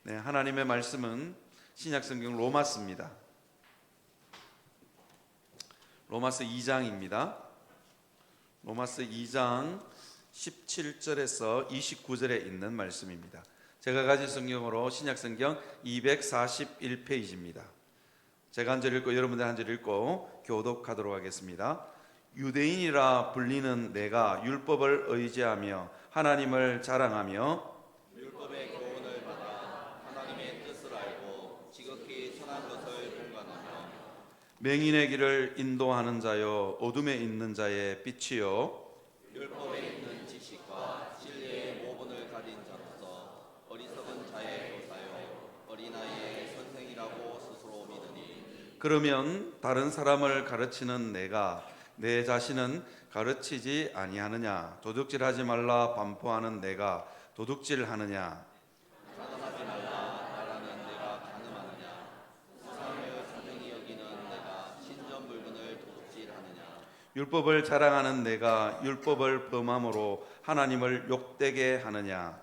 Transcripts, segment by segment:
네, 하나님의 말씀은 신약성경 로마서입니다. 로마서 2장입니다. 로마서 2장 17절에서 29절에 있는 말씀입니다. 제가 가진 성경으로 신약성경 241페이지입니다. 제가 한 절 읽고 여러분들 한 절 읽고 교독하도록 하겠습니다. 유대인이라 불리는 내가 율법을 의지하며 하나님을 자랑하며 율법의 교훈을 받아 하나님의 뜻을 알고 지극히 선한 것을 분간하며 맹인의 길을 인도하는 자여 어둠에 있는 자의 빛이요 율법에 있는 지식과 진리의 모본을 가진 자로서 어리석은 자의 교사요 어린아이의 선생이라고 스스로 믿으니 그러면 다른 사람을 가르치는 내가 내 자신은 가르치지 아니하느냐? 도둑질하지 말라 반포하는 내가 도둑질하느냐? 가늠하지 말라 말하는 내가 가늠하느냐 세상을 선생이 여기는 내가 신전물건을 도둑질하느냐 율법을 자랑하는 내가 율법을 범함으로 하나님을 욕되게 하느냐?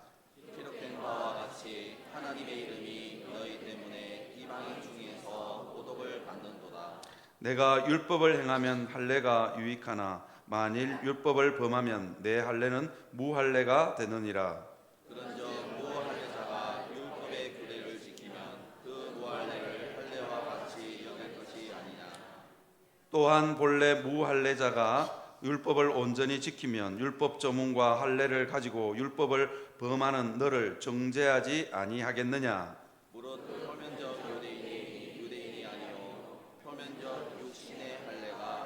기록된 바와 같이 하나님의 이름이 너희 때문에 이방인 중에서 모독을 받는도다. 내가 율법을 행하면 할례가 유익하나 만일 율법을 범하면 내 할례는 무할례가 되느니라. 그런즉 무할례자가 율법의 규례를 지키면 그 무할례를 할례와 같이 여길 것이 아니냐. 또한 본래 무할례자가 율법을 온전히 지키면 율법 조문과 할례를 가지고 율법을 범하는 너를 정죄하지 아니하겠느냐. 무릇 표면적 유대인이 유대인이 아니요 표면적 육신의 할례가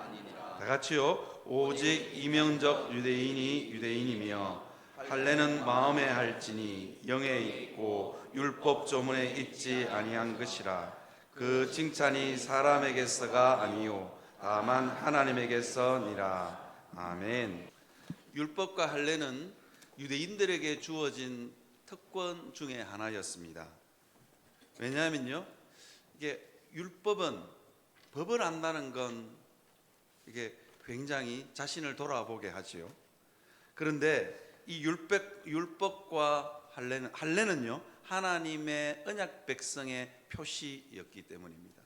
아니니라. 다 같이요. 오직 이명적 유대인이 유대인이며 할례는 마음에 할지니 영에 있고 율법 조문에 있지 아니한 것이라. 그 칭찬이 사람에게서가 아니요 다만 하나님에게서니라. 아멘. 율법과 할례는 유대인들에게 주어진 특권 중에 하나였습니다. 왜냐하면요, 이게 율법은 법을 안다는 건 이게 굉장히 자신을 돌아보게 하지요. 그런데 이 율법과 할례는요 하나님의 언약 백성의 표시였기 때문입니다.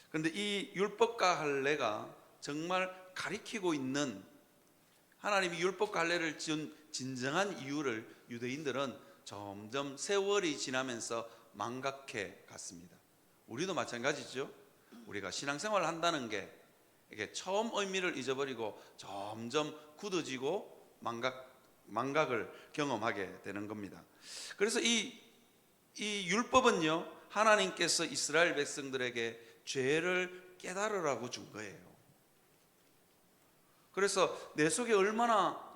그런데 이 율법과 할례가 정말 가리키고 있는 하나님이 율법과 할례를 지은 진정한 이유를 유대인들은 점점 세월이 지나면서 망각해 갔습니다. 우리도 마찬가지죠. 우리가 신앙생활을 한다는 게 이게 처음 의미를 잊어버리고 점점 굳어지고 망각을 경험하게 되는 겁니다. 그래서 이 율법은요 하나님께서 이스라엘 백성들에게 죄를 깨달으라고 준 거예요. 그래서 내 속에 얼마나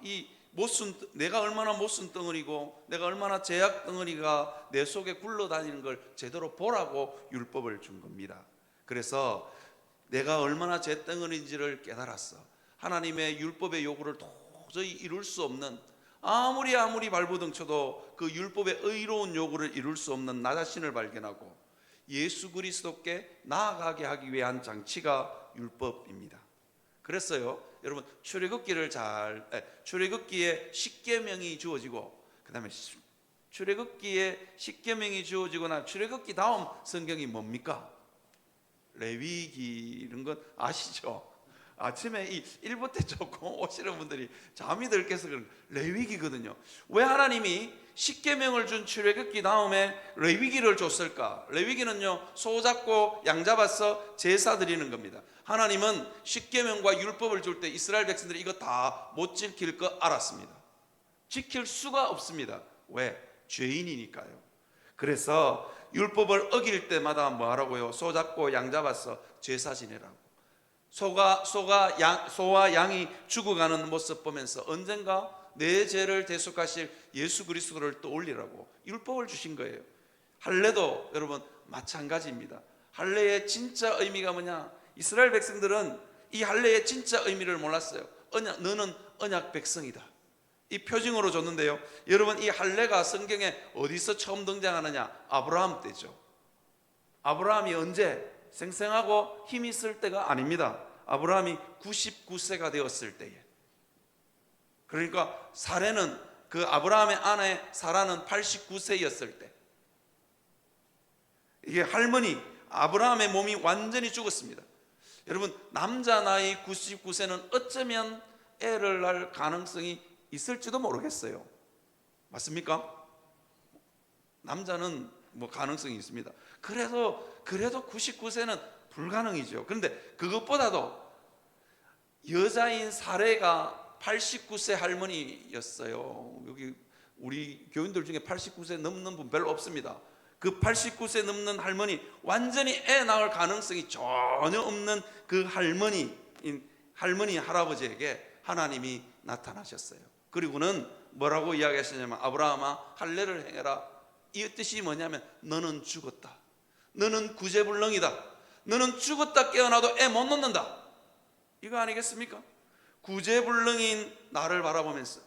내가 얼마나 못쓴 덩어리고 내가 얼마나 죄악 덩어리가 내 속에 굴러다니는 걸 제대로 보라고 율법을 준 겁니다. 그래서 내가 얼마나 죄 덩어리인지를 깨달았어. 하나님의 율법의 요구를 도저히 이룰 수 없는, 아무리 발버둥 쳐도 그 율법의 의로운 요구를 이룰 수 없는 나 자신을 발견하고 예수 그리스도께 나아가게 하기 위한 장치가 율법입니다. 그랬어요. 여러분 출애굽기에 10계명이 주어지고 그다음에 출애굽기에 10계명이 주어지고 난 출애굽기 다음 성경이 뭡니까? 레위기. 이런 건 아시죠? 아침에 이 1부 때 조금 오시는 분들이 잠이 들 깨서 그런 레위기거든요. 왜 하나님이 10계명을 준 출애굽기 다음에 레위기를 줬을까? 레위기는요 소 잡고 양 잡아서 제사 드리는 겁니다. 하나님은 10계명과 율법을 줄 때 이스라엘 백성들이 이거 다 못 지킬 거 알았습니다. 지킬 수가 없습니다. 왜? 죄인이니까요. 그래서 율법을 어길 때마다 뭐 하라고요? 소 잡고 양 잡아서 제사 지내라고. 소와 양이 죽어가는 모습 보면서 언젠가 내 죄를 대속하실 예수 그리스도를 떠올리라고 율법을 주신 거예요. 할례도 여러분 마찬가지입니다. 할례의 진짜 의미가 뭐냐? 이스라엘 백성들은 이 할례의 진짜 의미를 몰랐어요. 너는 언약 백성이다. 이 표징으로 줬는데요. 여러분 이 할례가 성경에 어디서 처음 등장하느냐? 아브라함 때죠. 아브라함이 언제? 생생하고 힘이 있을 때가 아닙니다. 아브라함이 99세가 되었을 때에. 그러니까 사례는 그 아브라함의 아내 사라는 89세였을 때, 이게 할머니 아브라함의 몸이 완전히 죽었습니다. 여러분, 남자 나이 99세는 어쩌면 애를 낳을 가능성이 있을지도 모르겠어요. 맞습니까? 남자는 뭐 가능성이 있습니다. 그래도 99세는 불가능이죠. 그런데 그것보다도 여자인 사례가 89세 할머니였어요. 여기 우리 교인들 중에 89세 넘는 분 별로 없습니다. 그 89세 넘는 할머니, 완전히 애 낳을 가능성이 전혀 없는 그 할머니 할아버지에게 하나님이 나타나셨어요. 그리고는 뭐라고 이야기하시냐면, 아브라함아 할례를 행해라. 이 뜻이 뭐냐면, 너는 죽었다, 너는 구제불능이다, 너는 죽었다 깨어나도 애 못 낳는다, 이거 아니겠습니까? 구제불능인 나를 바라보면서,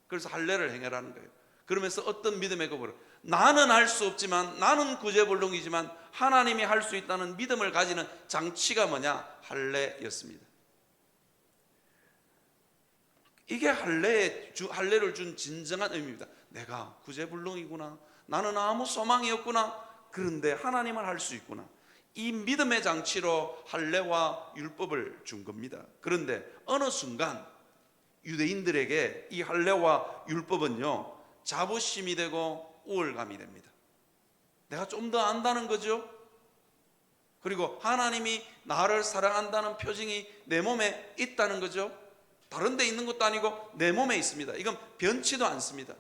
그래서 할례를 행해라는 거예요. 그러면서 어떤 믿음의 고백을, 나는 할 수 없지만, 나는 구제불능이지만 하나님이 할 수 있다는 믿음을 가지는 장치가 뭐냐? 할례였습니다. 이게 할례를 준 진정한 의미입니다. 내가 구제불능이구나, 나는 아무 소망이 없구나, 그런데 하나님은 할 수 있구나. 이 믿음의 장치로 할례와 율법을 준 겁니다. 그런데 어느 순간 유대인들에게 이 할례와 율법은요, 자부심이 되고 우월감이 됩니다. 내가 좀 더 안다는 거죠. 그리고 하나님이 나를 사랑한다는 표징이 내 몸에 있다는 거죠. 다른 데 있는 것도 아니고 내 몸에 있습니다. 이건 변치도 않습니다.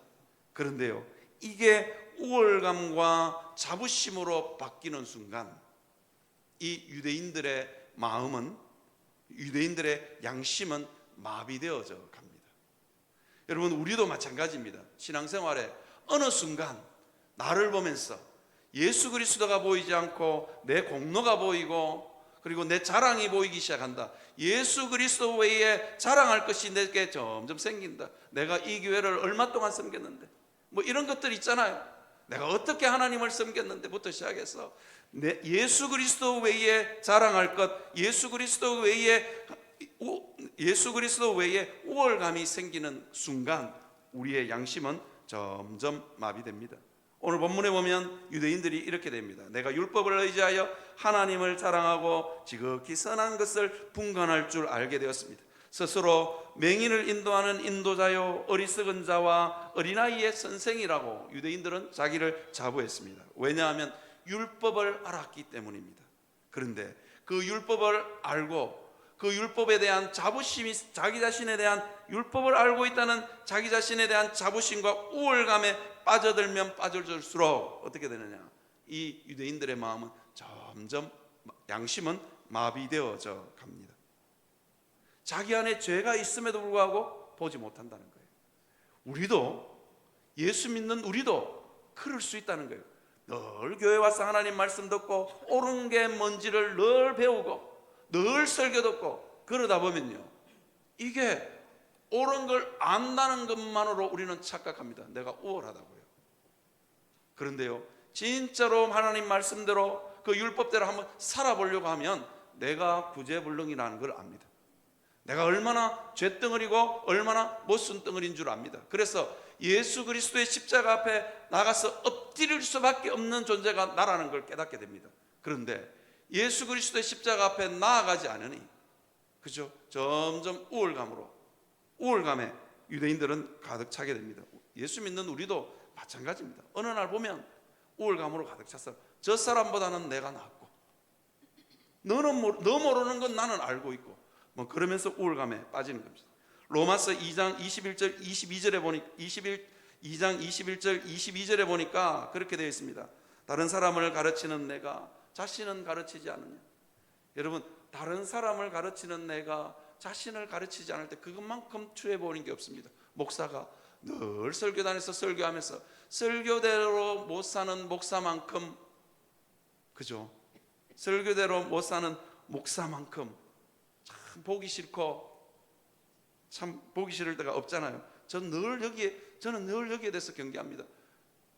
그런데요, 이게 우월감과 자부심으로 바뀌는 순간 이 유대인들의 마음은, 유대인들의 양심은 마비되어져 갑니다. 여러분, 우리도 마찬가지입니다. 신앙생활에 어느 순간 나를 보면서 예수 그리스도가 보이지 않고 내 공로가 보이고, 그리고 내 자랑이 보이기 시작한다. 예수 그리스도 외에 자랑할 것이 내게 점점 생긴다. 내가 이 교회를 얼마 동안 섬겼는데, 뭐 이런 것들 있잖아요. 내가 어떻게 하나님을 섬겼는데부터 시작해서 예수 그리스도 외에 자랑할 것, 예수 그리스도 외에 우월감이 생기는 순간 우리의 양심은 점점 마비됩니다. 오늘 본문에 보면 유대인들이 이렇게 됩니다. 내가 율법을 의지하여 하나님을 자랑하고 지극히 선한 것을 분간할 줄 알게 되었습니다. 스스로 맹인을 인도하는 인도자요, 어리석은 자와 어린아이의 선생이라고 유대인들은 자기를 자부했습니다. 왜냐하면 율법을 알았기 때문입니다. 그런데 그 율법을 알고 그 율법에 대한 자부심이, 자기 자신에 대한 율법을 알고 있다는 자기 자신에 대한 자부심과 우월감에 빠져들면 빠져들수록 어떻게 되느냐? 이 유대인들의 마음은 점점, 양심은 마비되어져 갑니다. 자기 안에 죄가 있음에도 불구하고 보지 못한다는 거예요. 우리도, 예수 믿는 우리도 그럴 수 있다는 거예요. 늘 교회 와서 하나님 말씀 듣고 옳은 게 뭔지를 늘 배우고 늘 설교 듣고 그러다 보면요, 이게 옳은 걸 안다는 것만으로 우리는 착각합니다. 내가 우월하다고요. 그런데요, 진짜로 하나님 말씀대로 그 율법대로 한번 살아보려고 하면 내가 구제불능이라는 걸 압니다. 내가 얼마나 쇳덩어리고 얼마나 못순덩어리인 줄 압니다. 그래서 예수 그리스도의 십자가 앞에 나가서 엎드릴 수밖에 없는 존재가 나라는 걸 깨닫게 됩니다. 그런데 예수 그리스도의 십자가 앞에 나아가지 않으니, 그죠? 점점 우월감에 유대인들은 가득 차게 됩니다. 예수 믿는 우리도 마찬가지입니다. 어느 날 보면 우월감으로 가득 차서 저 사람보다는 내가 낫고, 너 모르는 건 나는 알고 있고, 뭐 그러면서 우월감에 빠지는 겁니다. 로마서 2장 21절 22절에 보니 2장 21절 22절에 보니까 그렇게 되어 있습니다. 다른 사람을 가르치는 내가 자신은 가르치지 않느냐. 여러분, 다른 사람을 가르치는 내가 자신을 가르치지 않을 때 그것만큼 추해보는 게 없습니다. 목사가 늘 설교단에서 설교하면서 설교대로 못 사는 목사만큼, 그죠? 설교대로 못 사는 목사만큼 참 보기 싫고 참 보기 싫을 때가 없잖아요. 저는 늘 여기에 대해서 경계합니다.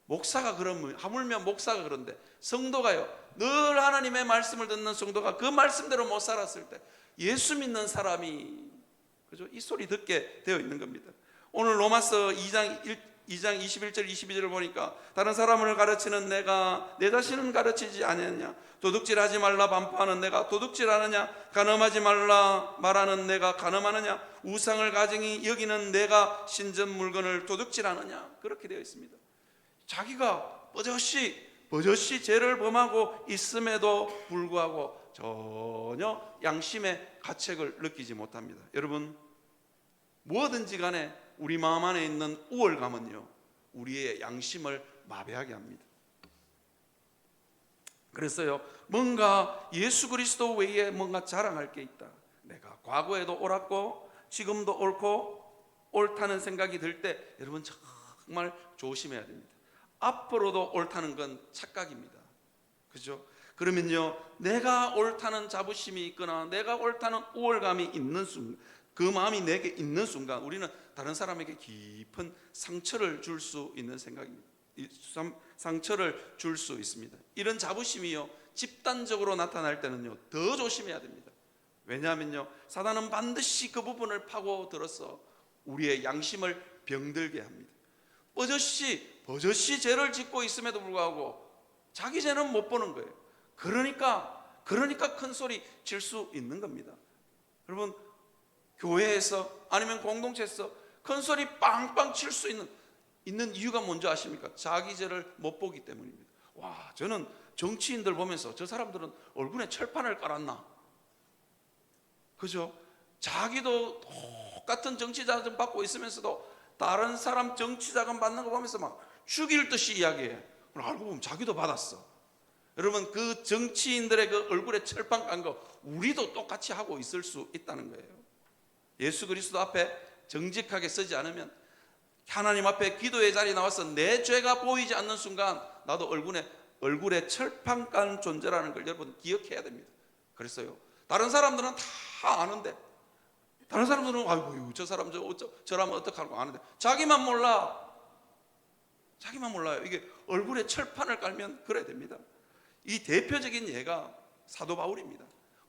목사가 그러면, 하물며 목사가 그런데 성도가요, 늘 하나님의 말씀을 듣는 성도가 그 말씀대로 못 살았을 때 예수 믿는 사람이, 그죠? 이 소리 듣게 되어 있는 겁니다. 오늘 로마서 2장 21절 22절을 보니까 다른 사람을 가르치는 내가 내 자신은 가르치지 아니하냐, 도둑질하지 말라 반포하는 내가 도둑질하느냐, 간음하지 말라 말하는 내가 간음하느냐, 우상을 가증히 여기는 내가 신전 물건을 도둑질하느냐, 그렇게 되어 있습니다. 자기가 버젓이 죄를 범하고 있음에도 불구하고 전혀 양심의 가책을 느끼지 못합니다. 여러분, 무엇든지 간에 우리 마음 안에 있는 우월감은요, 우리의 양심을 마비하게 합니다. 그래서요, 뭔가 예수 그리스도 외에 뭔가 자랑할 게 있다, 내가 과거에도 옳았고 지금도 옳고 옳다는 생각이 들 때 여러분 정말 조심해야 됩니다. 앞으로도 옳다는 건 착각입니다. 그죠? 그러면요, 내가 옳다는 자부심이 있거나 내가 옳다는 우월감이 있는 순간, 그 마음이 내게 있는 순간 우리는 다른 사람에게 깊은 상처를 줄 수 있는 생각입니다. 상처를 줄 수 있습니다. 이런 자부심이요, 집단적으로 나타날 때는요 더 조심해야 됩니다. 왜냐하면요, 사단은 반드시 그 부분을 파고들어서 우리의 양심을 병들게 합니다. 버젓이 죄를 짓고 있음에도 불구하고 자기 죄는 못 보는 거예요. 그러니까 큰 소리 칠 수 있는 겁니다. 여러분, 교회에서 아니면 공동체에서 큰 소리 빵빵 칠 수 있는 이유가 뭔지 아십니까? 자기 죄를 못 보기 때문입니다. 와, 저는 정치인들 보면서 저 사람들은 얼굴에 철판을 깔았나? 그죠? 자기도 똑같은 정치 자금 받고 있으면서도 다른 사람 정치 자금 받는 거 보면서 막 죽일 듯이 이야기해. 알고 보면 자기도 받았어. 여러분, 그 정치인들의 그 얼굴에 철판 깐 거 우리도 똑같이 하고 있을 수 있다는 거예요. 예수 그리스도 앞에 정직하게 서지 않으면, 하나님 앞에 기도의 자리에 나와서 내 죄가 보이지 않는 순간 나도 얼굴에 철판 깐 존재라는 걸 여러분 기억해야 됩니다. 그랬어요. 다른 사람들은 다 아는데, 다른 사람들은 아이고 저 사람 저라면 어떡하고 아는데 자기만 몰라요. 이게 얼굴에 철판을 깔면 그래야 됩니다. 이 대표적인 예가 사도 바울입니다.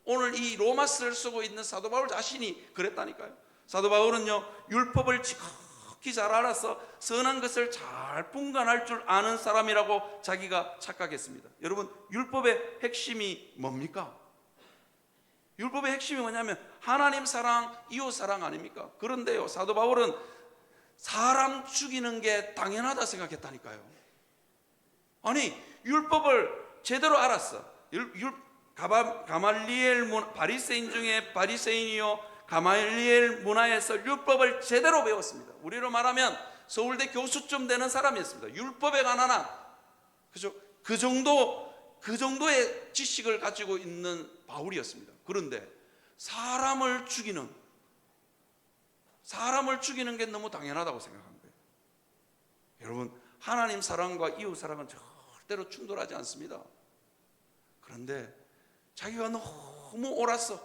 오늘 이 로마서를 쓰고 있는 사도 바울 자신이 그랬다니까요. 사도 바울은요, 율법을 지극히 잘 알아서 선한 것을 잘 분간할 줄 아는 사람이라고 자기가 착각했습니다. 여러분, 율법의 핵심이 뭡니까? 율법의 핵심이 뭐냐면 하나님 사랑, 이웃 사랑 아닙니까? 그런데요, 사도 바울은 사람 죽이는 게 당연하다 생각했다니까요. 아니, 율법을 제대로 알았어. 가말리엘 바리새인 중에 바리새인이요, 가말리엘 문화에서 율법을 제대로 배웠습니다. 우리로 말하면 서울대 교수쯤 되는 사람이었습니다. 율법에 관한, 그죠? 그 정도의 지식을 가지고 있는 바울이었습니다. 그런데 사람을 죽이는 게 너무 당연하다고 생각한 거예요. 여러분, 하나님 사랑과 이웃 사랑은 절대로 충돌하지 않습니다. 그런데 자기가 너무 옳았어.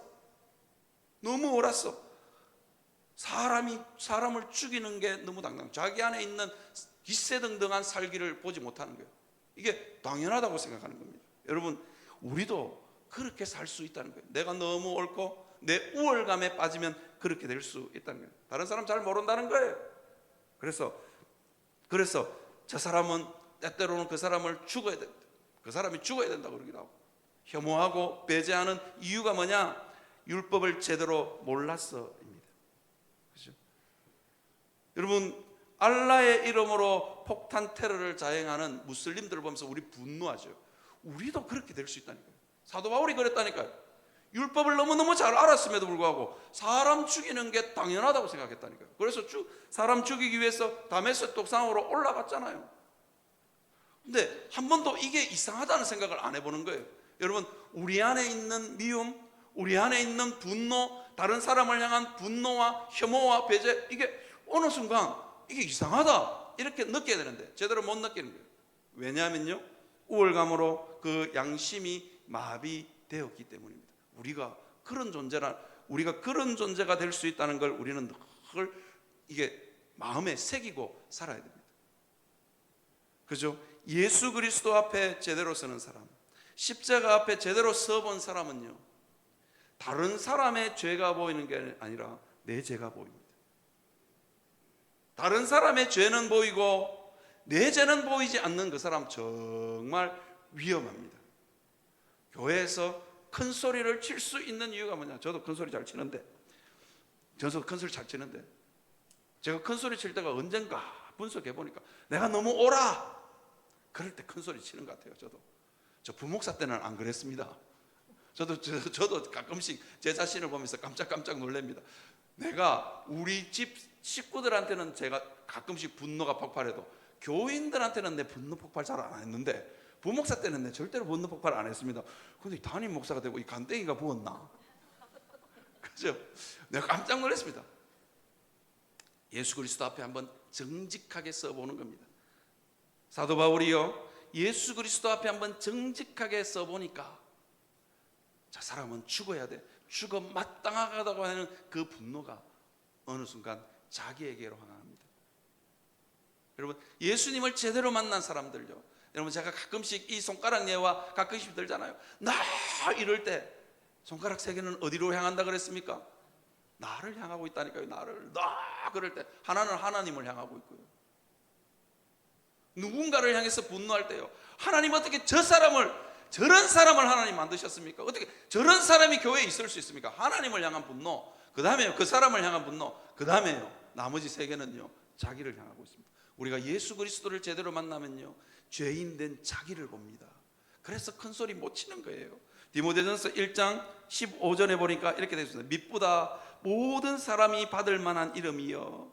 사람을 죽이는 게 너무 당당. 자기 안에 있는 기세등등한 살기를 보지 못하는 거예요. 이게 당연하다고 생각하는 겁니다. 여러분, 우리도 그렇게 살 수 있다는 거예요. 내가 너무 옳고 내 우월감에 빠지면 그렇게 될 수 있다는 거예요. 다른 사람 잘 모른다는 거예요. 그래서 저 사람은 때때로는 그 사람을 죽어야 된다. 그 사람이 죽어야 된다고 그러기도 하고, 혐오하고 배제하는 이유가 뭐냐? 율법을 제대로 몰랐어입니다. 그렇죠? 여러분, 알라의 이름으로 폭탄 테러를 자행하는 무슬림들을 보면서 우리 분노하죠. 우리도 그렇게 될 수 있다니까요. 사도 바울이 그랬다니까요. 율법을 너무너무 잘 알았음에도 불구하고 사람 죽이는 게 당연하다고 생각했다니까요. 그래서 사람 죽이기 위해서 다메섹 독산으로 올라갔잖아요. 근데 한 번도 이게 이상하다는 생각을 안 해보는 거예요. 여러분, 우리 안에 있는 미움, 우리 안에 있는 분노, 다른 사람을 향한 분노와 혐오와 배제, 이게 어느 순간 이게 이상하다 이렇게 느껴야 되는데 제대로 못 느끼는 거예요. 왜냐하면요, 우월감으로 그 양심이 마비되었기 때문입니다. 우리가 그런 존재가 될 수 있다는 걸 우리는 늘 이게 마음에 새기고 살아야 됩니다. 그죠? 예수 그리스도 앞에 제대로 서는 사람, 십자가 앞에 제대로 서본 사람은요, 다른 사람의 죄가 보이는 게 아니라 내 죄가 보입니다. 다른 사람의 죄는 보이고 내 죄는 보이지 않는 그 사람 정말 위험합니다. 교회에서 큰 소리를 칠 수 있는 이유가 뭐냐? 저도 큰 소리 잘 치는데, 제가 큰 소리 칠 때가 언젠가 분석해 보니까 내가 너무 오라 그럴 때 큰 소리 치는 것 같아요. 저 부목사 때는 안 그랬습니다. 저도 가끔씩 제 자신을 보면서 깜짝 놀랍니다. 내가 우리 집 식구들한테는 제가 가끔씩 분노가 폭발해도 교인들한테는 내 분노 폭발 잘 안 했는데 부목사 때는 내 절대로 분노 폭발 안 했습니다. 근데 담임 목사가 되고 이 간땡이가 부었나? 그죠? 내가 깜짝 놀랐습니다. 예수 그리스도 앞에 한번 정직하게 써보는 겁니다. 사도 바울이요, 예수 그리스도 앞에 한번 정직하게 써보니까 저 사람은 죽어야 돼, 죽어 마땅하다고 하는 그 분노가 어느 순간 자기에게로 향합니다. 여러분, 예수님을 제대로 만난 사람들요, 여러분 제가 가끔씩 이 손가락 예와 가끔씩 들잖아요. 나 이럴 때 손가락 세 개는 어디로 향한다 그랬습니까? 나를 향하고 있다니까요. 나를. 나 그럴 때 하나는 하나님을 향하고 있고요, 누군가를 향해서 분노할 때요, 하나님 어떻게 저런 사람을 하나님 만드셨습니까? 어떻게 저런 사람이 교회에 있을 수 있습니까? 하나님을 향한 분노, 그 다음에요 그 사람을 향한 분노, 그 다음에요 나머지 세 개는요 자기를 향하고 있습니다. 우리가 예수 그리스도를 제대로 만나면요 죄인 된 자기를 봅니다. 그래서 큰 소리 못 치는 거예요. 디모데전서 1장 15절에 보니까 이렇게 되어 있습니다. 믿보다 모든 사람이 받을 만한 이름이여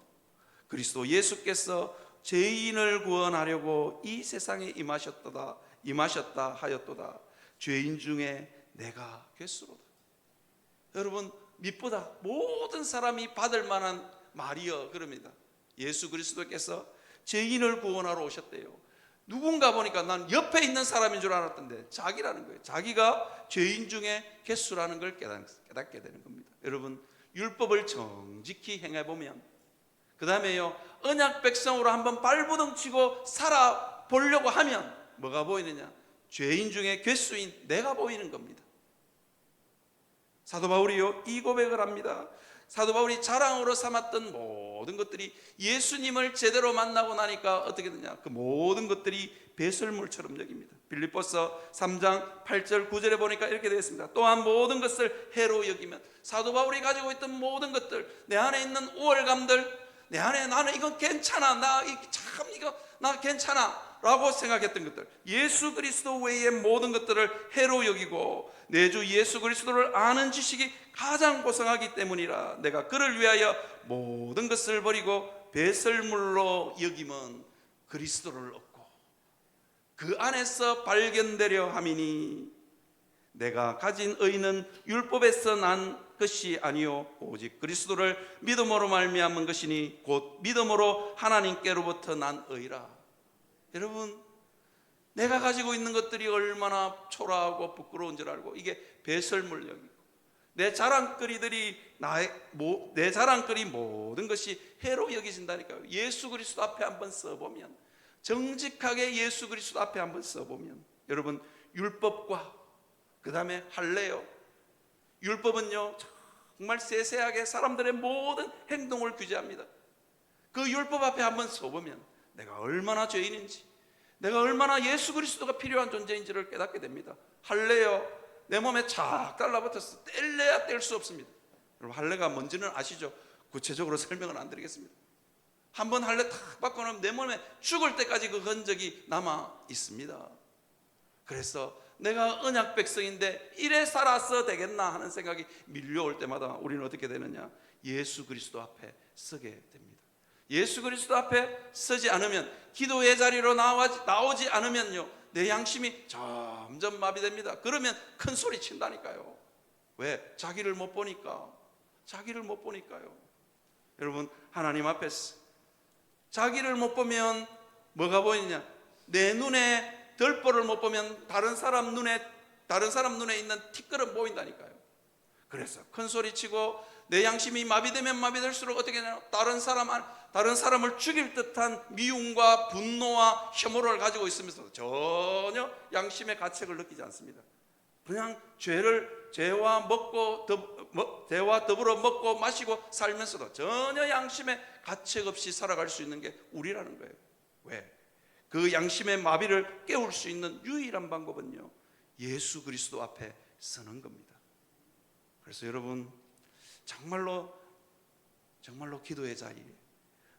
그리스도 예수께서 죄인을 구원하려고 이 세상에 임하셨다 하였도다. 죄인 중에 내가 괴수로다. 여러분, 믿보다 모든 사람이 받을 만한 말이여 그럽니다. 예수 그리스도께서 죄인을 구원하러 오셨대요. 누군가 보니까 난 옆에 있는 사람인 줄 알았던데 자기라는 거예요. 자기가 죄인 중에 괴수라는 걸 깨닫게 되는 겁니다. 여러분, 율법을 정직히 행해보면, 그 다음에요 언약 백성으로 한번 발부둥치고 살아보려고 하면 뭐가 보이느냐? 죄인 중에 괴수인 내가 보이는 겁니다. 사도 바울이요 이 고백을 합니다. 사도 바울이 자랑으로 삼았던 모든 것들이 예수님을 제대로 만나고 나니까 어떻게 되냐? 그 모든 것들이 배설물처럼 여깁니다. 빌립보서 3장 8절 9절에 보니까 이렇게 되어 있습니다. 또한 모든 것을 해로 여기면, 사도 바울이 가지고 있던 모든 것들, 내 안에 있는 우월감들, 내 안에 나는 이건 괜찮아, 나 괜찮아 라고 생각했던 것들, 예수 그리스도 외의 모든 것들을 해로 여기고 내 주 예수 그리스도를 아는 지식이 가장 고상하기 때문이라 내가 그를 위하여 모든 것을 버리고 배설물로 여김은 그리스도를 얻고 그 안에서 발견되려 함이니 내가 가진 의는 율법에서 난 것이 아니요 오직 그리스도를 믿음으로 말미암은 것이니 곧 믿음으로 하나님께로부터 난 의라. 여러분, 내가 가지고 있는 것들이 얼마나 초라하고 부끄러운 줄 알고 이게 배설물 여기고 내 자랑거리들이 내 자랑거리 모든 것이 해로 여기진다니까요. 예수 그리스도 앞에 한번 써보면, 정직하게 예수 그리스도 앞에 한번 써보면, 여러분, 율법과 그 다음에 할례요, 율법은요 정말 세세하게 사람들의 모든 행동을 규제합니다. 그 율법 앞에 한번 서보면 내가 얼마나 죄인인지, 내가 얼마나 예수 그리스도가 필요한 존재인지를 깨닫게 됩니다. 할례요, 내 몸에 착 달라붙어서 뗄래야 뗄 수 없습니다. 여러분, 할례가 뭔지는 아시죠? 구체적으로 설명은 안 드리겠습니다. 한번 할례 탁 받고 나면 내 몸에 죽을 때까지 그 흔적이 남아 있습니다. 그래서 내가 언약 백성인데 이래 살아서 되겠나 하는 생각이 밀려올 때마다 우리는 어떻게 되느냐? 예수 그리스도 앞에 서게 됩니다. 예수 그리스도 앞에 서지 않으면, 기도의 자리로 나오지 않으면요 내 양심이 점점 마비됩니다. 그러면 큰 소리 친다니까요. 왜? 자기를 못 보니까요. 여러분, 하나님 앞에서 자기를 못 보면 뭐가 보이느냐? 내 눈에 덜보를 못 보면 다른 사람 눈에 있는 티끌은 보인다니까요. 그래서 큰 소리 치고 내 양심이 마비되면 마비될수록 어떻게 되냐? 다른 사람을 죽일 듯한 미움과 분노와 혐오를 가지고 있으면서 전혀 양심의 가책을 느끼지 않습니다. 그냥 죄와 더불어 먹고 마시고 살면서도 전혀 양심에 가책 없이 살아갈 수 있는 게 우리라는 거예요. 왜? 그 양심의 마비를 깨울 수 있는 유일한 방법은요, 예수 그리스도 앞에 서는 겁니다. 그래서 여러분, 정말로 기도의 자리에,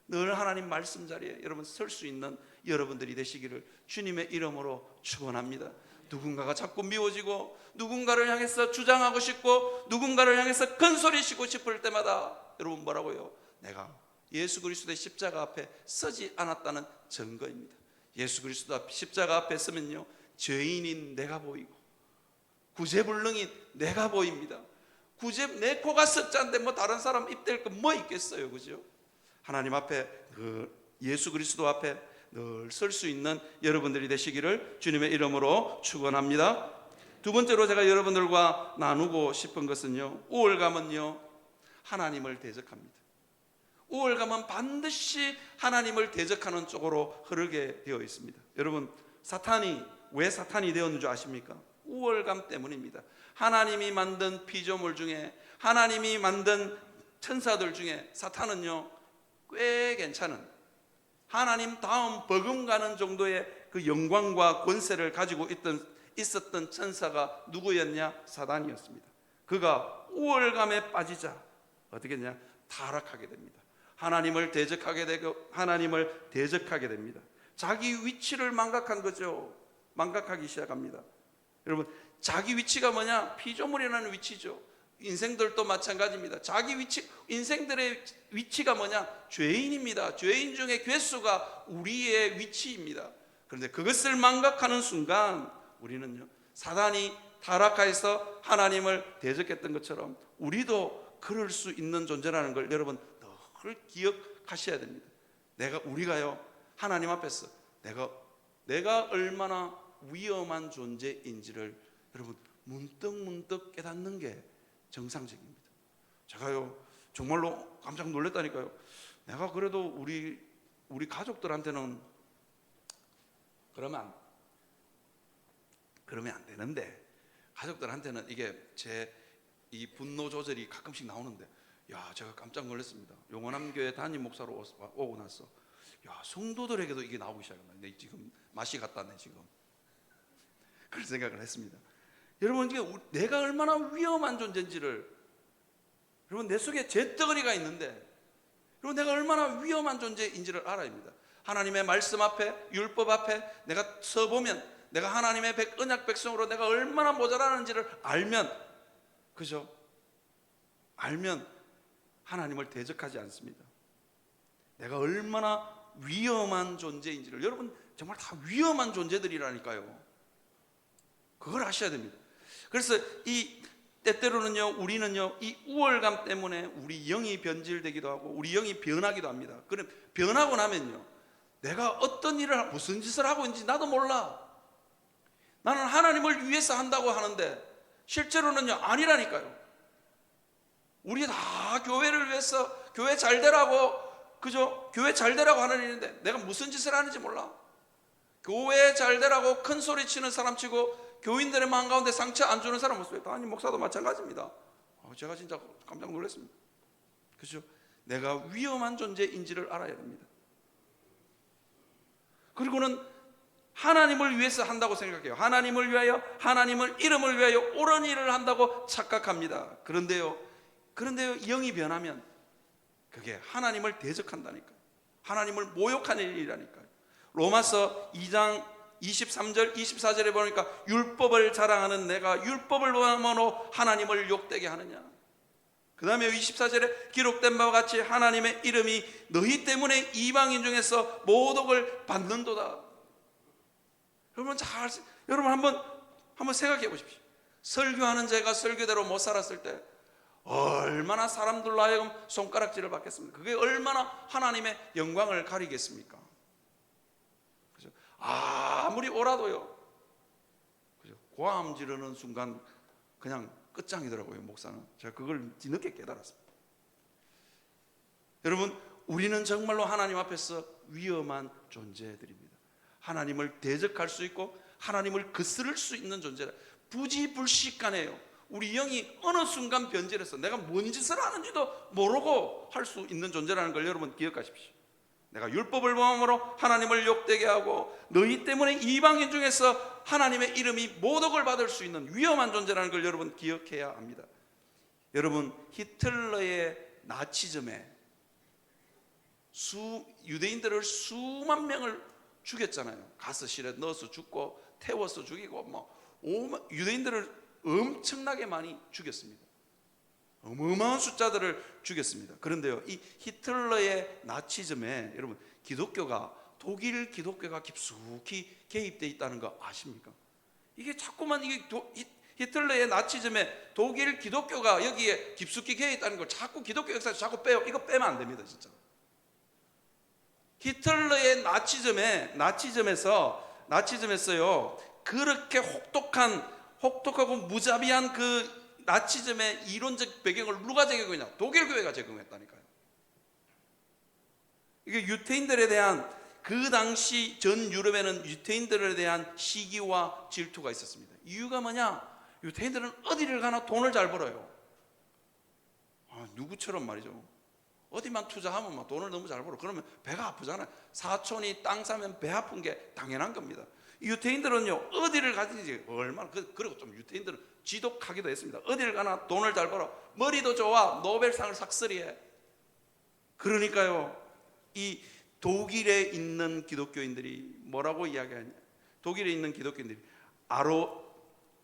늘 하나님 말씀 자리에 여러분 설 수 있는 여러분들이 되시기를 주님의 이름으로 축원합니다. 누군가가 자꾸 미워지고 누군가를 향해서 주장하고 싶고 누군가를 향해서 큰소리치고 싶을 때마다 여러분 뭐라고요? 내가 예수 그리스도의 십자가 앞에 서지 않았다는 증거입니다. 예수 그리스도 십자가 앞에 서면요, 죄인인 내가 보이고 구제불능인 내가 보입니다. 내 코가 썩자인데 뭐 다른 사람 입댈 거 뭐 있겠어요, 그죠? 하나님 앞에, 예수 그리스도 앞에 늘 설 수 있는 여러분들이 되시기를 주님의 이름으로 축원합니다. 두 번째로 제가 여러분들과 나누고 싶은 것은요, 우월감은요, 하나님을 대적합니다. 우월감은 반드시 하나님을 대적하는 쪽으로 흐르게 되어 있습니다. 여러분, 왜 사탄이 되었는 줄 아십니까? 우월감 때문입니다. 하나님이 만든 피조물 중에, 하나님이 만든 천사들 중에 사탄은요, 꽤 괜찮은, 하나님 다음 버금가는 정도의 그 영광과 권세를 가지고 있었던 천사가 누구였냐? 사단이었습니다. 그가 우월감에 빠지자 어떻게 했냐? 타락하게 됩니다. 하나님을 대적하게 됩니다. 자기 위치를 망각한 거죠. 망각하기 시작합니다. 여러분, 자기 위치가 뭐냐? 피조물이라는 위치죠. 인생들도 마찬가지입니다. 인생들의 위치가 뭐냐? 죄인입니다. 죄인 중에 괴수가 우리의 위치입니다. 그런데 그것을 망각하는 순간 우리는요, 사단이 타락해서 하나님을 대적했던 것처럼 우리도 그럴 수 있는 존재라는 걸 여러분 늘 기억하셔야 됩니다. 우리가요, 하나님 앞에서 내가 얼마나 위험한 존재인지를 여러분 문득 깨닫는 게 정상적입니다. 제가요, 정말로 깜짝 놀랐다니까요. 내가 그래도 우리 가족들한테는 그러면 안 되는데, 가족들한테는 이게 이 분노 조절이 가끔씩 나오는데, 제가 깜짝 놀랐습니다. 용원암 교회 담임 목사로 오고 나서, 성도들에게도 이게 나오기 시작합니다. 내 지금 맛이 갔다네 지금. 그런 생각을 했습니다. 여러분, 이게 내가 얼마나 위험한 존재인지를, 여러분, 내 속에 잿덩어리가 있는데, 여러분, 내가 얼마나 위험한 존재인지를 알아야 합니다. 하나님의 말씀 앞에, 율법 앞에 내가 서보면, 내가 하나님의 언약 백성으로 내가 얼마나 모자라는지를 알면, 그죠? 알면 하나님을 대적하지 않습니다. 내가 얼마나 위험한 존재인지를, 여러분 정말 다 위험한 존재들이라니까요. 그걸 아셔야 됩니다. 그래서 때때로는요, 우리는요, 이 우월감 때문에 우리 영이 변질되기도 하고 우리 영이 변하기도 합니다. 그럼 변하고 나면요, 내가 어떤 일을, 무슨 짓을 하고 있는지 나도 몰라. 나는 하나님을 위해서 한다고 하는데 실제로는요, 아니라니까요. 우리 다 교회를 위해서, 교회 잘 되라고, 그죠? 교회 잘 되라고 하는 일인데 내가 무슨 짓을 하는지 몰라. 교회 잘 되라고 큰 소리 치는 사람 치고 교인들의 마음 가운데 상처 안 주는 사람 없어요. 담임 목사도 마찬가지입니다. 제가 진짜 깜짝 놀랐습니다. 그죠? 내가 위험한 존재인지를 알아야 됩니다. 그리고는 하나님을 위해서 한다고 생각해요. 하나님을 위하여, 하나님을 이름을 위하여 옳은 일을 한다고 착각합니다. 그런데요, 영이 변하면 그게 하나님을 대적한다니까요. 하나님을 모욕하는 일이라니까요. 로마서 2장 23절 24절에 보니까 율법을 자랑하는 내가 율법을 범함으로 하나님을 욕되게 하느냐. 그 다음에 24절에 기록된 바와 같이 하나님의 이름이 너희 때문에 이방인 중에서 모독을 받는도다. 여러분 한번 생각해 보십시오. 설교하는 제가 설교대로 못 살았을 때 얼마나 사람들로 하여금 손가락질을 받겠습니까? 그게 얼마나 하나님의 영광을 가리겠습니까? 그죠? 아무리 오라도요, 그죠? 고함 지르는 순간 그냥 끝장이더라고요, 목사는. 제가 그걸 뒤늦게 깨달았습니다. 여러분, 우리는 정말로 하나님 앞에서 위험한 존재들입니다. 하나님을 대적할 수 있고 하나님을 거스를 수 있는 존재라. 부지불식간에요. 우리 영이 어느 순간 변질해서 내가 뭔 짓을 하는지도 모르고 할 수 있는 존재라는 걸 여러분 기억하십시오. 내가 율법을 범함으로 하나님을 욕되게 하고 너희 때문에 이방인 중에서 하나님의 이름이 모독을 받을 수 있는 위험한 존재라는 걸 여러분 기억해야 합니다. 여러분, 히틀러의 나치즘에 유대인들을 수만 명을 죽였잖아요. 가스실에 넣어서 죽고 태워서 죽이고 유대인들을 엄청나게 많이 죽였습니다. 어마어마한 숫자들을 죽였습니다. 그런데요, 이 히틀러의 나치즘에 여러분 독일 기독교가 깊숙이 개입되어 있다는 거 아십니까? 이게 자꾸만 히틀러의 나치즘에 독일 기독교가 여기에 깊숙이 개입했다는 걸 자꾸 기독교 역사에서 자꾸 빼요. 이거 빼면 안 됩니다, 진짜. 히틀러의 나치즘에서요 그렇게 혹독하고 무자비한 그 나치즘의 이론적 배경을 누가 제공했냐? 독일 교회가 제공했다니까요. 이게 유태인들에 대한, 그 당시 전 유럽에는 유태인들에 대한 시기와 질투가 있었습니다. 이유가 뭐냐? 유태인들은 어디를 가나 돈을 잘 벌어요. 누구처럼 말이죠. 어디만 투자하면 막 돈을 너무 잘 벌어. 그러면 배가 아프잖아요. 사촌이 땅 사면 배 아픈 게 당연한 겁니다. 유태인들은요 어디를 가든지 얼마나, 그리고 좀 유태인들은 지독하기도 했습니다. 어디를 가나 돈을 잘 벌어. 머리도 좋아. 노벨상을 삭스리해. 그러니까요 이 독일에 있는 기독교인들이 뭐라고 이야기하냐? 독일에 있는 기독교인들이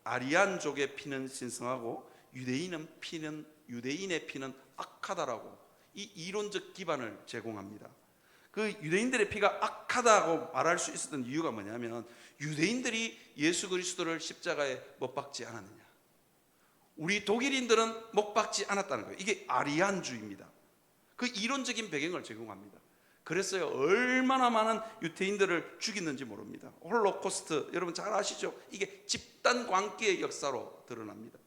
아리안족의 피는 신성하고 유대인의 피는 악하다라고 이 이론적 기반을 제공합니다. 그 유대인들의 피가 악하다고 말할 수 있었던 이유가 뭐냐면, 유대인들이 예수 그리스도를 십자가에 못 박지 않았느냐, 우리 독일인들은 못 박지 않았다는 거예요. 이게 아리안주의입니다. 그 이론적인 배경을 제공합니다. 그랬어요. 얼마나 많은 유태인들을 죽였는지 모릅니다. 홀로코스트 여러분 잘 아시죠? 이게 집단 광기의 역사로 드러납니다.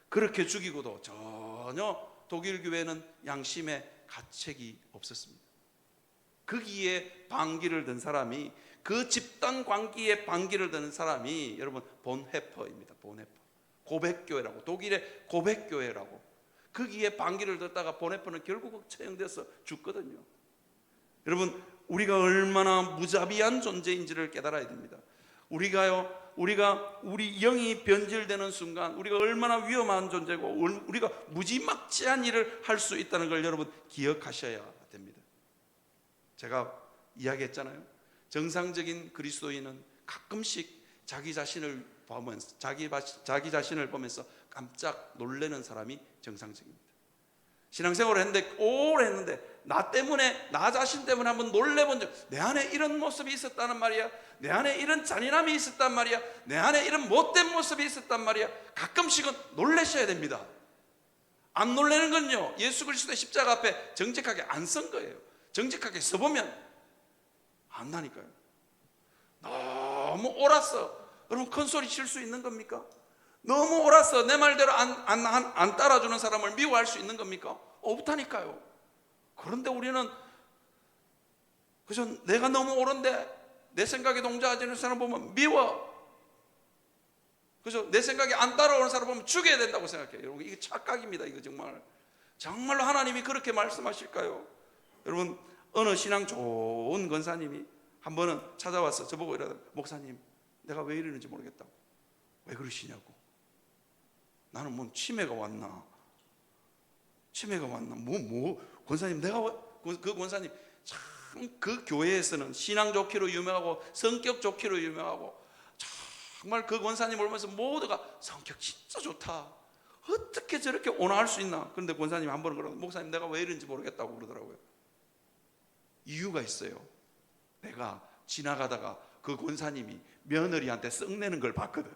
그렇게 죽이고도 전혀 독일 교회는 양심의 가책이 없었습니다. 거기에 반기를 든 사람이, 그 집단 광기에 반기를 드는 사람이 여러분 본헤퍼입니다. 본헤퍼. 고백교회라고, 독일의 고백교회라고. 거기에 반기를 들다가 본헤퍼는 결국 처형돼서 죽거든요. 여러분, 우리가 얼마나 무자비한 존재인지를 깨달아야 됩니다. 우리가 우리 영이 변질되는 순간 우리가 얼마나 위험한 존재고 우리가 무지막지한 일을 할 수 있다는 걸 여러분 기억하셔야 됩니다. 제가 이야기했잖아요. 정상적인 그리스도인은 가끔씩 자기 자신을 보면서 깜짝 놀라는 사람이 정상적입니다. 신앙생활을 했는데 오래 했는데 나 자신 때문에 한번 놀래본 적, 내 안에 이런 모습이 있었다는 말이야, 내 안에 이런 잔인함이 있었단 말이야, 내 안에 이런 못된 모습이 있었단 말이야. 가끔씩은 놀라셔야 됩니다. 안 놀라는 건요 예수 그리스도의 십자가 앞에 정직하게 안 선 거예요. 정직하게 서보면 안다니까요. 너무 옳았어. 여러분 큰 소리 칠 수 있는 겁니까? 너무 옳았어. 내 말대로 안 따라주는 사람을 미워할 수 있는 겁니까? 없다니까요. 그런데 우리는 그저 내가 너무 옳은데 내 생각에 동조하지 않는 사람 보면 미워. 그죠? 내 생각에 안 따라오는 사람 보면 죽여야 된다고 생각해요. 여러분 이게 착각입니다. 이거 정말로 하나님이 그렇게 말씀하실까요? 여러분 어느 신앙 좋은 권사님이 한 번은 찾아와서 저보고 이러더라고요. 목사님, 내가 왜 이러는지 모르겠다고. 왜 그러시냐고. 나는 뭐 치매가 왔나 권사님, 그 권사님 참 그 교회에서는 신앙 좋기로 유명하고 성격 좋기로 유명하고 정말 그 권사님 보면서 모두가 성격 진짜 좋다, 어떻게 저렇게 온화할 수 있나. 그런데 권사님 한 번은 그러고, 목사님 내가 왜 이런지 모르겠다고 그러더라고요. 이유가 있어요. 내가 지나가다가 그 권사님이 며느리한테 썩내는 걸 봤거든.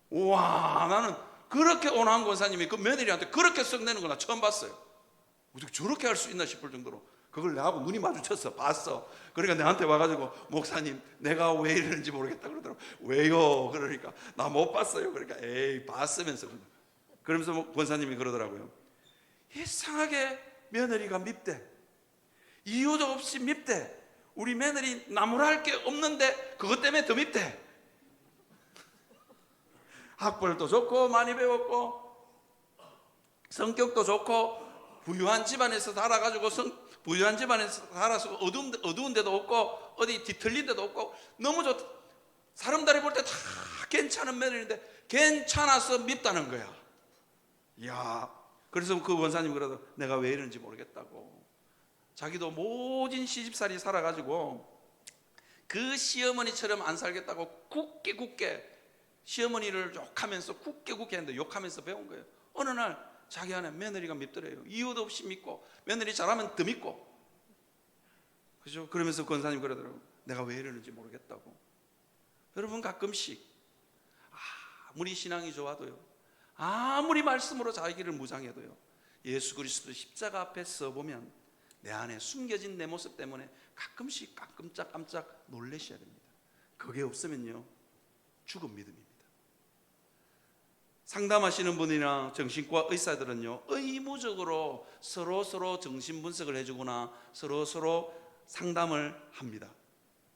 우와, 나는 그렇게 온화한 권사님이 그 며느리한테 그렇게 썩내는 걸 나 처음 봤어요. 어떻게 저렇게 할 수 있나 싶을 정도로 그걸 내하고 눈이 마주쳤어. 봤어. 그러니까 내한테 와가지고 목사님 내가 왜 이러는지 모르겠다 그러더라고. 왜요? 그러니까 나 못 봤어요. 그러니까 에이 봤으면서. 그러면서 권사님이 그러더라고요. 이상하게 며느리가 밉대. 이유도 없이 밉대. 우리 며느리 나무랄 게 없는데 그것 때문에 더 밉대. 학벌도 좋고 많이 배웠고 성격도 좋고 부유한 집안에서 살아가지고 부유한 집안에서 살아서 어두운 데도 없고 어디 뒤틀린 데도 없고 너무 좋다. 사람들이 볼 때 다 괜찮은 며느리인데 괜찮아서 밉다는 거야. 이야, 그래서 그 원사님 그러더 내가 왜 이러는지 모르겠다고. 자기도 모진 시집살이 살아가지고 그 시어머니처럼 안 살겠다고 굳게 시어머니를 욕하면서 굳게 했는데 욕하면서 배운 거예요. 어느 날 자기 안에 며느리가 밉더래요. 이유도 없이 밉고 며느리 잘하면 더 밉고. 그죠? 그러면서 권사님 그러더라고요. 내가 왜 이러는지 모르겠다고. 여러분 가끔씩 아무리 신앙이 좋아도요, 아무리 말씀으로 자기를 무장해도요, 예수 그리스도 십자가 앞에 서보면 내 안에 숨겨진 내 모습 때문에 가끔씩 깜짝깜짝 놀라셔야 됩니다. 그게 없으면요 죽은 믿음입니다. 상담하시는 분이나 정신과 의사들은요 의무적으로 서로 정신분석을 해주거나 서로 상담을 합니다.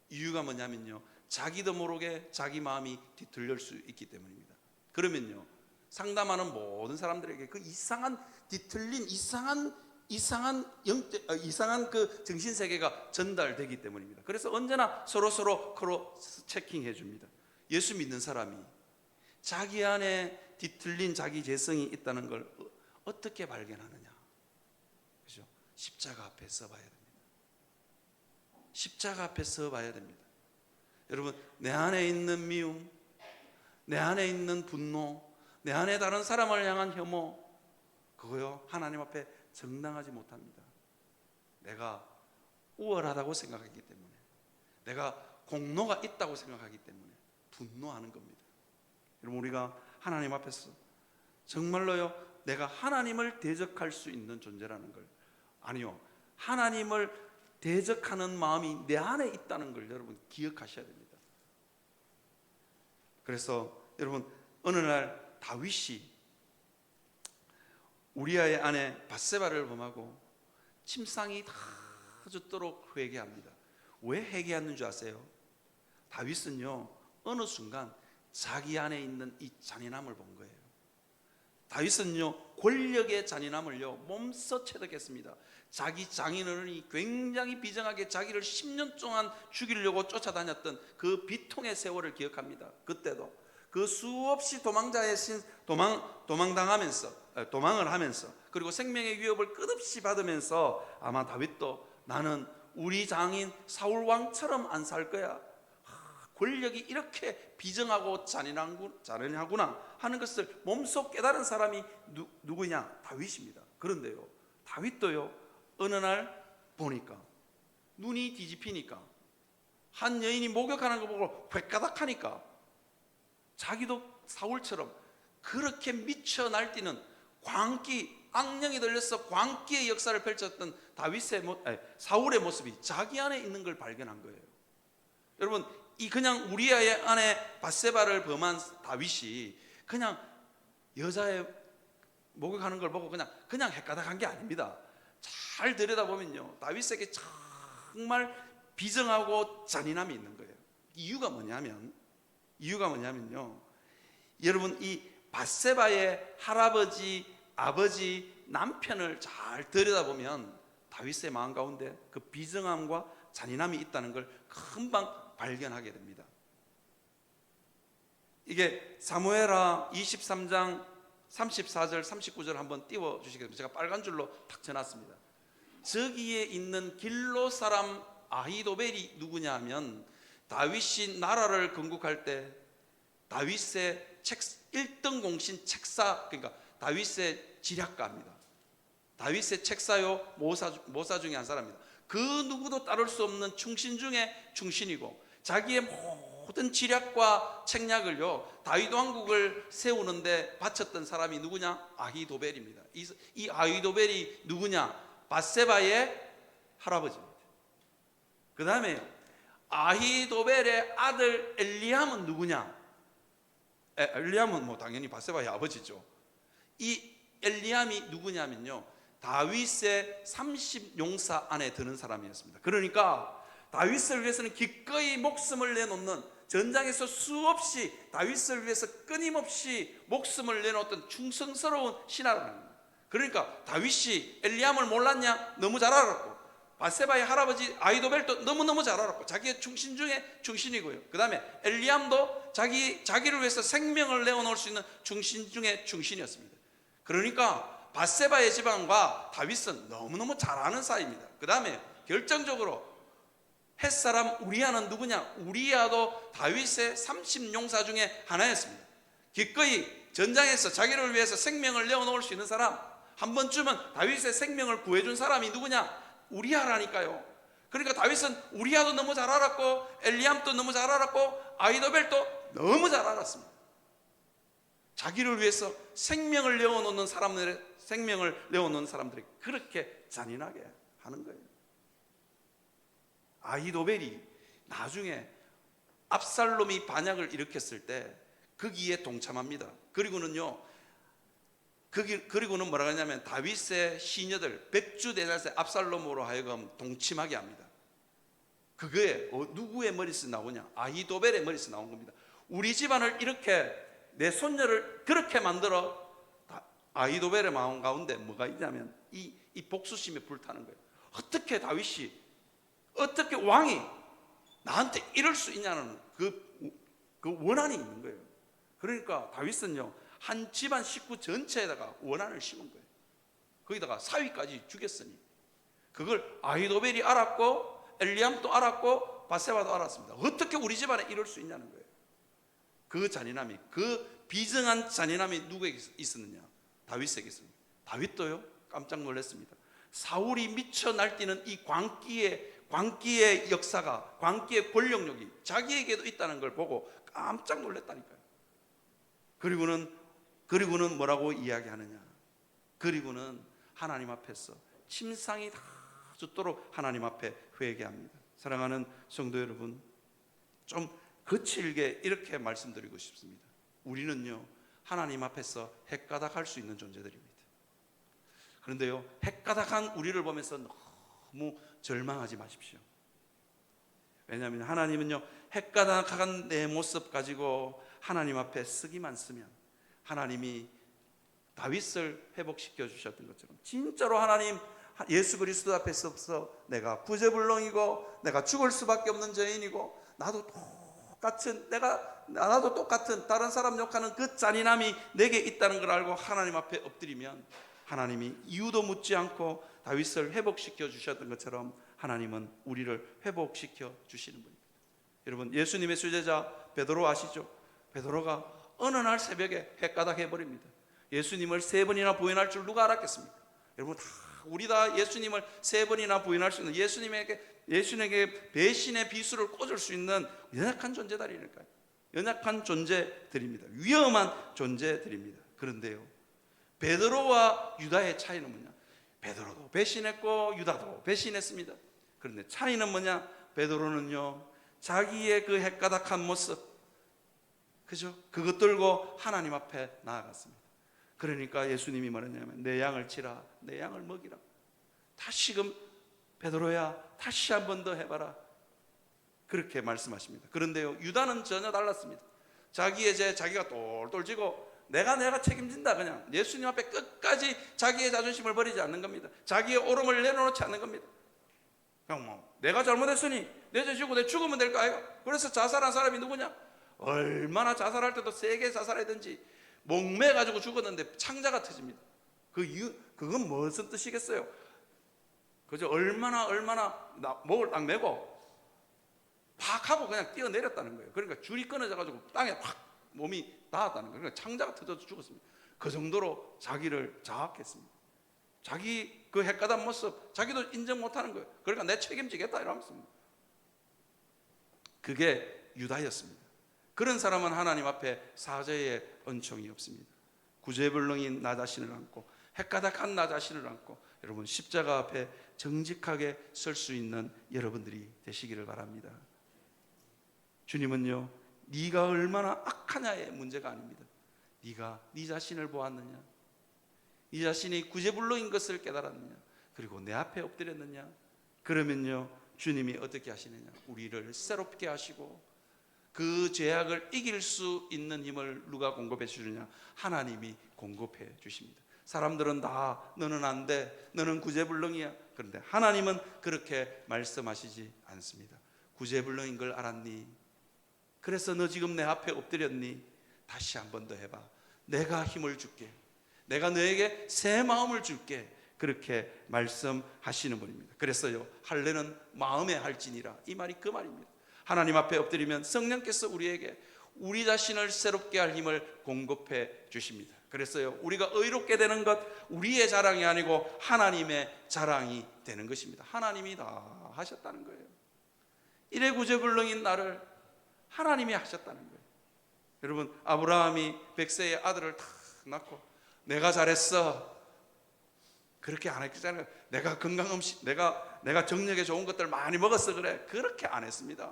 이유가 뭐냐면요 자기도 모르게 자기 마음이 뒤틀릴 수 있기 때문입니다. 그러면요 상담하는 모든 사람들에게 그 이상한 뒤틀린 이상한 그 정신 세계가 전달되기 때문입니다. 그래서 언제나 서로 크로스 체킹해 줍니다. 예수 믿는 사람이 자기 안에 뒤틀린 자기 재성이 있다는 걸 어떻게 발견하느냐? 그죠? 십자가 앞에 서봐야 됩니다. 십자가 앞에 서봐야 됩니다. 여러분, 내 안에 있는 미움, 내 안에 있는 분노, 내 안에 다른 사람을 향한 혐오, 그거요 하나님 앞에 정당하지 못합니다. 내가 우월하다고 생각하기 때문에, 내가 공로가 있다고 생각하기 때문에 분노하는 겁니다. 여러분, 우리가 하나님 앞에서 정말로요 내가 하나님을 대적할 수 있는 존재라는 걸, 아니요 하나님을 대적하는 마음이 내 안에 있다는 걸 여러분 기억하셔야 됩니다. 그래서 여러분 어느 날 다윗이 우리아의 아내 밧세바를 범하고 침상이 다 젖도록 회개합니다. 왜 회개하는 줄 아세요? 다윗은요 어느 순간 자기 안에 있는 이 잔인함을 본 거예요. 다윗은요 권력의 잔인함을요 몸소 체득했습니다. 자기 장인어른이 굉장히 비정하게 자기를 10년 동안 죽이려고 쫓아다녔던 그 비통의 세월을 기억합니다. 그때도 그 수없이 도망을 하면서 그리고 생명의 위협을 끝없이 받으면서 아마 다윗도 나는 우리 장인 사울 왕처럼 안 살 거야, 권력이 이렇게 비정하고 잔인하구나 하는 것을 몸소 깨달은 사람이 누구냐? 다윗입니다. 그런데요 다윗도요 어느 날 보니까 눈이 뒤집히니까 한 여인이 목욕하는 거 보고 획가닥하니까 자기도 사울처럼 그렇게 미쳐 날뛰는 광기, 악령이 들려서 광기의 역사를 펼쳤던 사울의 모습이 자기 안에 있는 걸 발견한 거예요. 여러분, 이 그냥 우리아의 아내 밧세바를 범한 다윗이 그냥 여자의 목욕하는 걸 보고 그냥 헷가닥한 게 아닙니다. 잘 들여다보면요 다윗에게 정말 비정하고 잔인함이 있는 거예요. 이유가 뭐냐면요 여러분 이 밧세바의 할아버지, 아버지, 남편을 잘 들여다보면 다윗의 마음 가운데 그 비정함과 잔인함이 있다는 걸 금방 발견하게 됩니다. 이게 사무엘하 23장 34절 39절 한번 띄워주시겠습니다. 제가 빨간 줄로 탁 쳐놨습니다. 저기에 있는 길로 사람 아히도벨이 누구냐 하면 다윗이 나라를 건국할 때 다윗의 1등 공신 책사, 그러니까 다윗의 지략가입니다. 다윗의 책사요 모사 중에 한 사람입니다. 그 누구도 따를 수 없는 충신 중에 충신이고 자기의 모든 지략과 책략을요 다윗 왕국을 세우는데 바쳤던 사람이 누구냐? 아히도벨입니다. 이 아히도벨이 누구냐? 밧세바의 할아버지입니다. 그 다음에 아히도벨의 아들 엘리암은 누구냐? 엘리암은 당연히 밧세바의 아버지죠. 이 엘리암이 누구냐면요 다윗의 30용사 안에 드는 사람이었습니다. 그러니까 다윗을 위해서는 기꺼이 목숨을 내놓는 전장에서 수없이 다윗을 위해서 끊임없이 목숨을 내놓았던 충성스러운 신하라는 거예요. 그러니까 다윗이 엘리암을 몰랐냐? 너무 잘 알았고, 바세바의 할아버지 아히도벨도 너무너무 잘 알았고, 자기의 충신 중에 충신이고요. 그 다음에 엘리암도 자기를 위해서 생명을 내어놓을 수 있는 충신 중에 충신이었습니다. 그러니까 바세바의 집안과 다윗은 너무너무 잘 아는 사이입니다. 그 다음에 결정적으로 햇사람 우리아는 누구냐? 우리아도 다윗의 30용사 중에 하나였습니다. 기꺼이 전장에서 자기를 위해서 생명을 내어놓을 수 있는 사람, 한 번쯤은 다윗의 생명을 구해준 사람이 누구냐? 우리아라니까요. 그러니까 다윗은 우리아도 너무 잘 알았고, 엘리암도 너무 잘 알았고, 아히도벨도 너무 잘 알았습니다. 자기를 위해서 생명을 내어놓는 사람들이 그렇게 잔인하게 하는 거예요. 아히도벨이 나중에 압살롬이 반역을 일으켰을 때 거기에 동참합니다. 그리고는 뭐라고 하냐면 다윗의 시녀들 백주대장세 압살롬으로 하여금 동침하게 합니다. 그거에 누구의 머리에서 나오냐? 아히도벨의 머리에서 나온 겁니다. 우리 집안을 이렇게, 내 손녀를 그렇게 만들어. 아히도벨의 마음 가운데 뭐가 있냐면 이 복수심에 불타는 거예요. 어떻게 다윗이, 어떻게 왕이 나한테 이럴 수 있냐는 그 원한이 있는 거예요. 그러니까 다윗은요, 한 집안 식구 전체에다가 원한을 심은 거예요. 거기다가 사위까지 죽였으니 그걸 아히도벨이 알았고, 엘리암도 알았고, 바세바도 알았습니다. 어떻게 우리 집안에 이럴 수 있냐는 거예요. 그 잔인함이, 그 비정한 잔인함이 누구에게 있었느냐? 다윗에게 있습니다. 다윗도요 깜짝 놀랐습니다. 사울이 미쳐 날뛰는 이 광기의 역사가, 광기의 권력력이 자기에게도 있다는 걸 보고 깜짝 놀랐다니까요. 그리고는 뭐라고 이야기하느냐? 그리고는 하나님 앞에서 침상이 다 죽도록 하나님 앞에 회개합니다. 사랑하는 성도 여러분, 좀 거칠게 이렇게 말씀드리고 싶습니다. 우리는요 하나님 앞에서 헷가닥할 수 있는 존재들입니다. 그런데요, 헷가닥한 우리를 보면서 너무 절망하지 마십시오. 왜냐하면 하나님은요, 헷가닥한 내 모습 가지고 하나님 앞에 쓰기만 쓰면 하나님이 다윗을 회복시켜 주셨던 것처럼 진짜로 하나님 예수 그리스도 앞에 서서 내가 구제불능이고 내가 죽을 수밖에 없는 죄인이고 나도 똑같은 다른 사람 욕하는 그 잔인함이 내게 있다는 걸 알고 하나님 앞에 엎드리면 하나님이 이유도 묻지 않고 다윗을 회복시켜 주셨던 것처럼 하나님은 우리를 회복시켜 주시는 분입니다. 여러분, 예수님의 수제자 베드로 아시죠? 베드로가 어느 날 새벽에 헷가닥해 버립니다. 예수님을 3번이나 부인할 줄 누가 알았겠습니까? 여러분, 우리 다 예수님을 3번이나 부인할 수 있는, 예수님에게 배신의 비수를 꽂을 수 있는 연약한 존재들이니까요. 연약한 존재들입니다. 위험한 존재들입니다. 그런데요, 베드로와 유다의 차이는 뭐냐? 베드로도 배신했고 유다도 배신했습니다. 그런데 차이는 뭐냐? 베드로는요, 자기의 그 헷가닥한 모습, 그죠? 그것 들고 하나님 앞에 나아갔습니다. 그러니까 예수님이 말했냐면 내 양을 치라, 내 양을 먹이라. 다시금 베드로야, 다시 한 번 더 해봐라. 그렇게 말씀하십니다. 그런데요, 유다는 전혀 달랐습니다. 자기의 죄 자기가 똘똘 지고 내가 책임진다. 그냥 예수님 앞에 끝까지 자기의 자존심을 버리지 않는 겁니다. 자기의 오름을 내려놓지 않는 겁니다. 그냥 내가 잘못했으니 내 죄 지고 내 죽으면 될 거 아이가. 그래서 자살한 사람이 누구냐? 얼마나 자살할 때도 세게 자살하든지 목매가지고 죽었는데 창자가 터집니다. 그건 무슨 뜻이겠어요? 그죠? 얼마나 목을 딱 메고 팍 하고 그냥 뛰어내렸다는 거예요. 그러니까 줄이 끊어져가지고 땅에 확 몸이 닿았다는 거예요. 그러니까 창자가 터져서 죽었습니다. 그 정도로 자기를 자학했습니다. 자기 그 헷가닥 모습 자기도 인정 못하는 거예요. 그러니까 내 책임지겠다 이러면서. 그게 유다였습니다. 그런 사람은 하나님 앞에 사죄의 은총이 없습니다. 구제불능인 나 자신을 안고 헷가닥한 나 자신을 안고 여러분 십자가 앞에 정직하게 설 수 있는 여러분들이 되시기를 바랍니다. 주님은요, 네가 얼마나 악하냐의 문제가 아닙니다. 네가 네 자신을 보았느냐, 네 자신이 구제불능인 것을 깨달았느냐, 그리고 내 앞에 엎드렸느냐. 그러면요, 주님이 어떻게 하시느냐? 우리를 새롭게 하시고 그 죄악을 이길 수 있는 힘을 누가 공급해 주느냐? 하나님이 공급해 주십니다. 사람들은 다 너는 안 돼, 너는 구제불능이야. 그런데 하나님은 그렇게 말씀하시지 않습니다. 구제불능인 걸 알았니? 그래서 너 지금 내 앞에 엎드렸니? 다시 한 번 더 해봐. 내가 힘을 줄게. 내가 너에게 새 마음을 줄게. 그렇게 말씀하시는 분입니다. 그래서요, 할례는 마음에 할지니라, 이 말이 그 말입니다. 하나님 앞에 엎드리면 성령께서 우리에게 우리 자신을 새롭게 할 힘을 공급해 주십니다. 그래서요, 우리가 의롭게 되는 것 우리의 자랑이 아니고 하나님의 자랑이 되는 것입니다. 하나님이 다 하셨다는 거예요. 이래 구제불능인 나를 하나님이 하셨다는 거예요. 여러분, 아브라함이 100세의 아들을 다 낳고 내가 잘했어, 그렇게 안 했잖아요. 내가 건강 음식, 내가 정력에 좋은 것들 많이 먹었어, 그래. 그렇게 안 했습니다.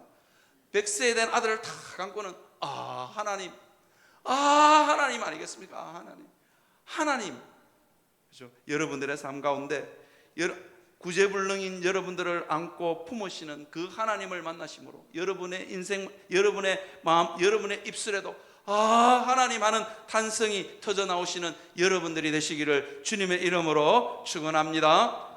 100세 된 아들을 다 안고는 하나님, 하나님 아니겠습니까? 하나님. 그렇죠? 여러분들의 삶 가운데 구제불능인 여러분들을 안고 품으시는 그 하나님을 만나심으로 여러분의 인생, 여러분의 마음, 여러분의 입술에도 하나님 하는 탄성이 터져 나오시는 여러분들이 되시기를 주님의 이름으로 축원합니다.